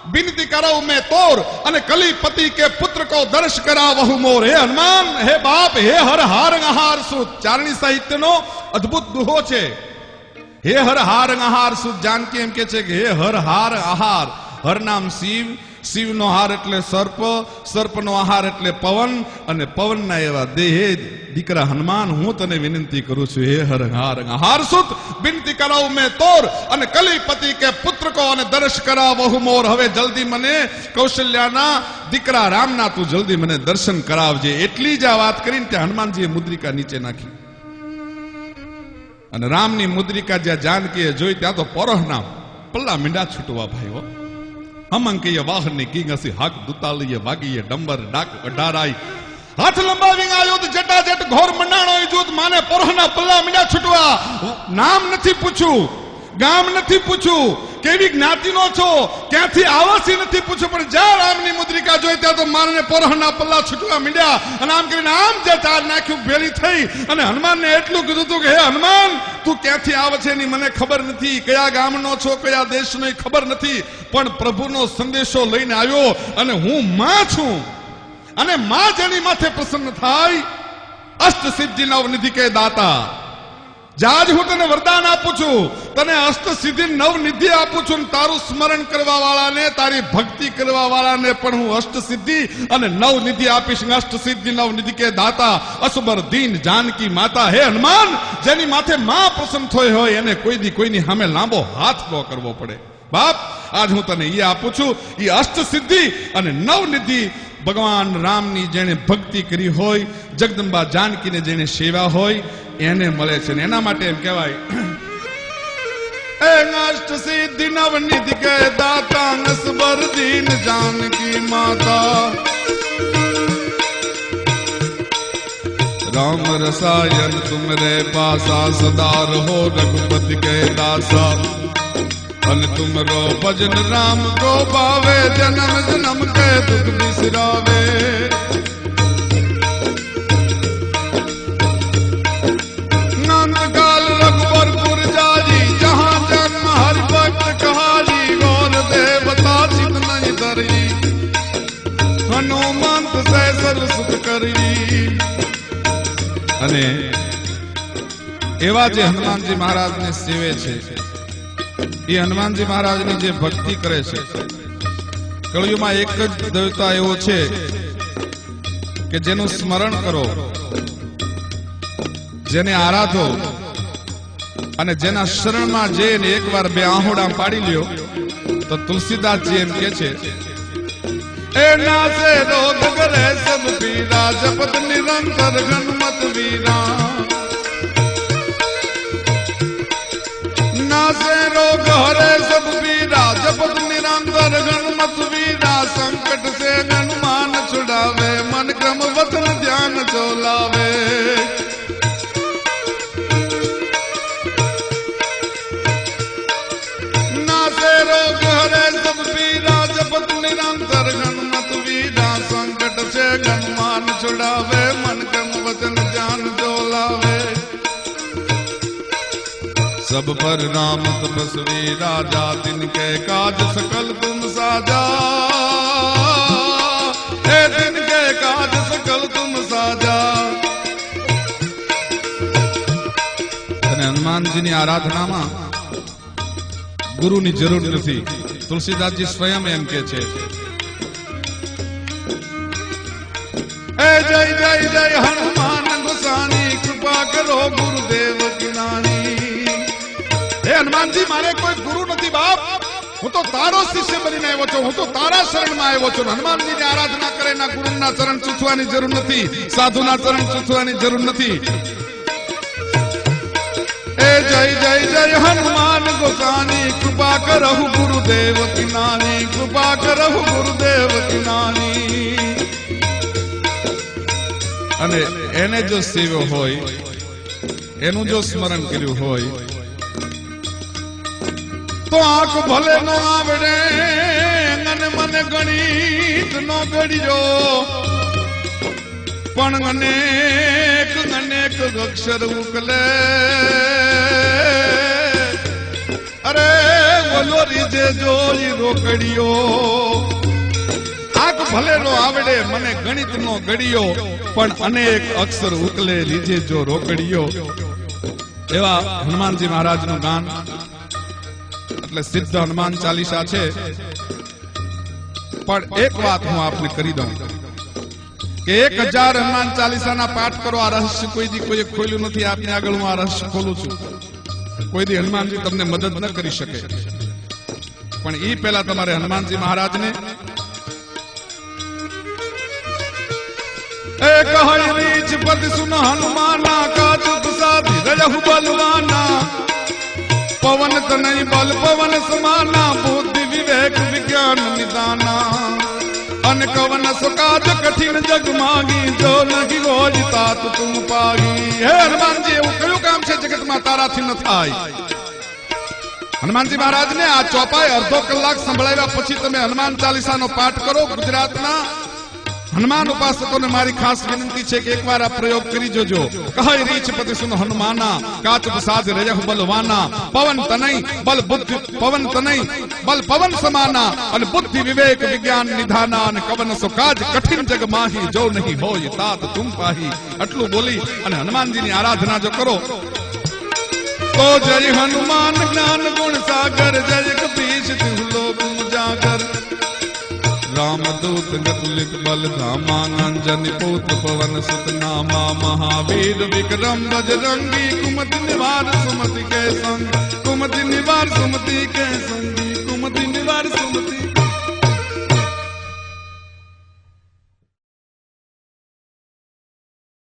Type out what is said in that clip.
बिनती कराऊं मैं तोर अने कली पति के पुत्र को दर्श करा वहु मोर। हे हनुमान, हे बाप, हे हर हार आहार सुत। चारणी साहित्य नो अद्भुत दुहो छे। हे हर हार आहार सुत जानकी एम के छे के हे हर हार आहार। हर नाम शिव, शिव नो हार एटले सर्प, सर्प नो आहार एटले पवन अने पवन ना एवा देह। दीकरा हनुमान हूँ तने विनंती करूं छुं, हे हर हार आहार सुत विनती कराऊं मैं तोर अने कलीपति के पुत्र को अने दर्श करा वहु मोर। हवे जल्दी मने कौशल्याना दीकरा रामना तू जल्दी मने दर्शन करावजे। एटली ज वात करीने त्या हनुमानजीए मुद्रिका नीचे नाखी अने रामनी मुद्रिका ज्या जानकीए जोई त्या तो परहना पल्ला मींडा छूटवा भाईओ। हमंकीय वाहन की घसी हाक दुतालीय वागीय डंबर डाक अडाराई हाथ लंबावी आयो तो जटा जट घोर मंडाणो जूत माने परहना पल्ला मींडा छूटवा। नाम नथी पूछू, गाम नथी पूछू, केवी ज्ञातिनो छो, क्यांथी आवसी नथी पूछू, पण ज्या रामनी मुद्रिका जोई त्या तो माने परहना पल्ला छूटवा मींड्या अने आम करीने आम जे चार नाख्યું भेली થઈ અને હનુમાનને એટલું કીધું હતું કે હે હનુમાન તું ક્યાંથી આવે છે ની મને ખબર નથી, કયા ગામનો છો, કયા દેશનો ખબર નથી, પણ પ્રભુનો સંદેશો લઈને આવ્યો અને હું માં છું અને માં જેની માથે પ્રસન્ન થાય અષ્ટ સિદ્ધિ નવનિધિ કે દાતા। જાજ હું તને વરદાન આપું છું, તને અષ્ટ સિદ્ધિ નવનિધિ આપું છું, તારું સ્મરણ કરવા વાળાને, તારી ભક્તિ કરવા વાળાને પણ હું અષ્ટ સિદ્ધિ અને નવનિધિ આપીશ। અષ્ટ સિદ્ધિ નવનિધિ કે દાતા અસબર દીન जानकी माता। हे हनुमान, જેની માથે માં પ્રસન્ન થઈ હોય એને કોઈ દી કોઈની સામે લાંબો હાથ ન કરવો પડે। બાપ, આજ હું તને એ આપું છું, એ અષ્ટ સિદ્ધિ અને નવનિધિ ભગવાન રામની જેણે ભક્તિ કરી હોય, જગદંબા જાનકીને જેણે સેવા હોય એને મળે છે। એના માટે એમ કહેવાય अष्ट सिद्धि नवनिधि के दाता नस्बर दीन जानकी माता। राम रसायन तुमरे पासा सदा रहो रघुपति के दासा। अन तुमरो भजन राम को पावे जन्म जन्म के दुख बिसरावे। नंद काल रघुबरपुर जारी जहाँ जन्म हरि भक्त कहारी। गौर देवता चित नहीं धरी हनुमंत से सर्व सुख करी। અને એવા જે હનુમાનજી મહારાજને સેવે છે, એ હનુમાનજી મહારાજની જે ભક્તિ કરે છે, કળિયુગમાં એક જ દેવતા એવો છે કે જેનું સ્મરણ કરો, જેને આરાધો અને જેના શરણમાં જઈને એકવાર બે આહોડા પાડી લ્યો તો તુલસીદાસજી એમ કે છે एना से रोग करे सब पीरा जपत निरंतर गणमत वीरा। ना से रोग हरे सब पीरा जपत निरंतर गणमत वीरा। संकट से हनुमान छुड़ावे मन क्रम वचन ध्यान जो लावे। ना से रोग हरे सब पीरा जपत निरंतर संकट से हनुमान छुड़ावे मन क्रम वचन ज्ञान जो लावे। सब पर राम तपस्वी राजा तिनके काज सकल तुम साजा। हे तिनके काज सकल तुम साजा। हनुमान जी ની આરાધનામાં ગુરુની જરૂર નથી। તુલસીદાસજી સ્વયં એમ કે છે जय जय जय हनुमान गोसानी कृपा करो गुरुदेव की नानी। हे हनुमान जी मारे कोई गुरु नहीं बाप, हूँ तो तारो शिष्य बनीने आव्यो छुं, हूँ तो तारा शरण में आव्यो छुं। हनुमान जी ने आराधना करे ना गुरु ना चरण चूथवानी जरूर नहीं, साधु ना चरण चूथवानी जरूर नहीं। ए जय जय जय हनुमान गोसानी कृपा करहु गुरुदेव की नानी। कृपा करहु गुरुदेव की नानी। અને એને જો સેવ્યો હોય, એનું જો સ્મરણ કર્યું હોય તો આંખ ભલે નો આવડે અને મને ગણિત નો ગણ્યો પણ અનેક અનેક અક્ષર ઉકલે। અરે બોલો રીજે જોઈ રોકડીઓ આંખ ભલે નો આવડે મને ગણિત નો ગડિયો પણ અનેક અક્ષર ઉકલે રીજે જો રોકડીઓ એવા હનુમાનજી મહારાજ નું ગાન એટલે સિદ્ધ હનુમાન ચાલીસા છે પણ એક વાત હું આપને કરી દઉં કે 1000 હનુમાન ચાલીસાના પાઠ કરો આ રહસ્ય કોઈ દી કોઈ ખોલ્યું નથી આપને આગળ હું આ રહસ્ય ખોલું છું કોઈ દી હનુમાનજી તમને મદદ ન કરી શકે પણ એ પહેલા તમારે હનુમાનજી મહારાજને एक हरि रीच पति सुन हनुमाना काज प्रसादी रजहु बलवाना पवन तनय बल पवन समाना बुद्धि विवेक विज्ञान निदाना अन कवन सुकाज कठिन जग मागी जो नहीं होज तात तुम पागी हे हनुमान जी એવું કયું કામ છે જગતમાં તારાથી ન થાય હનુમાનજી મહારાજને આ ચોપાઈ અડધો કલાક સંભળાવ્યા પછી તમે હનુમાન ચાલીસાનો પાઠ કરો ગુજરાતના હનુમાન ઉપાસકોને મારી ખાસ વિનંતી છે કે એકવાર આ પ્રયોગ કરી જોજો કહે રીચ પતિ સુન હનુમાના કાચ પ્રસાદ રજહ બલવાના પવન તનય બલ બુદ્ધિ પવન તનય બલ પવન સમાના અને બુદ્ધિ વિવેક વિજ્ઞાન નિધાના અને કવન સુકાજ કઠિન જગ માહી જો નહીં હોય તાત તુમ પાહી આટલું બોલી અને હનુમાનજીની આરાધના જો કરો તો જય હનુમાન જ્ઞાન ગુણ સાગર જય કપીશ તિહુ લોક મુજાગર रामदूत गतुलित बल धामा अंजनी पुत्र पवन सुत नामा महावीर विक्रम बजरंगी कुमति निवार सुमति के संग कुमति निवार सुमति के संगी कुमति निवार सुमति